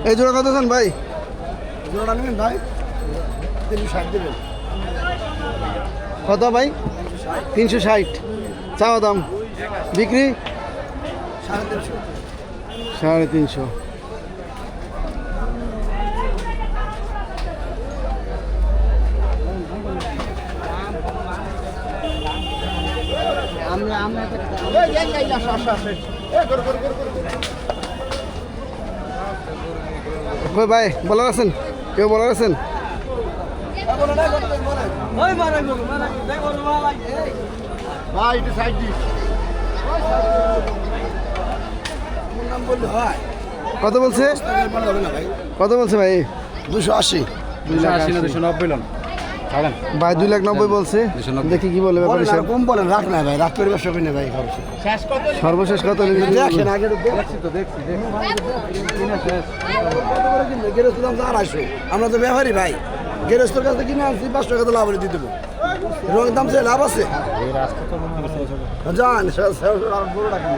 এই জোড়া কত চান ভাই? জোড়াটা নেবেন ভাই 360 দেবেন। কত ভাই? 360 চাওয়া দাম, বিক্রি 350। 350। কই ভাই বলার আছেন? কেউ বলার আছেন? ভাই একটু সাইড দিস। নাম বললে হয়? কত বলছে? বলা হবে না ভাই। কত বলছে ভাই? 280। 290 লন ছাড়েন ভাই 2,90,000 বলছে। দেখি কি বলে ব্যাপারে। বলেন, কম বলেন, রাখ না ভাই, রাখ করে ব্যবসা করি না ভাই। সর্বশেষ কত নিলেন? দেখেন আগে দেখছি তো দেখছি কিনা শেষ গেরস্ত দাম 250। আমরা তো ব্যাপারী ভাই, গেরস্তর কাছে কিনে আনছি 5 টাকা তো লাভ হলে দিয়ে দেবো। রঙের দাম সে লাভ আছে এই রাস্তা তো মনে হচ্ছে জান বড় টাকা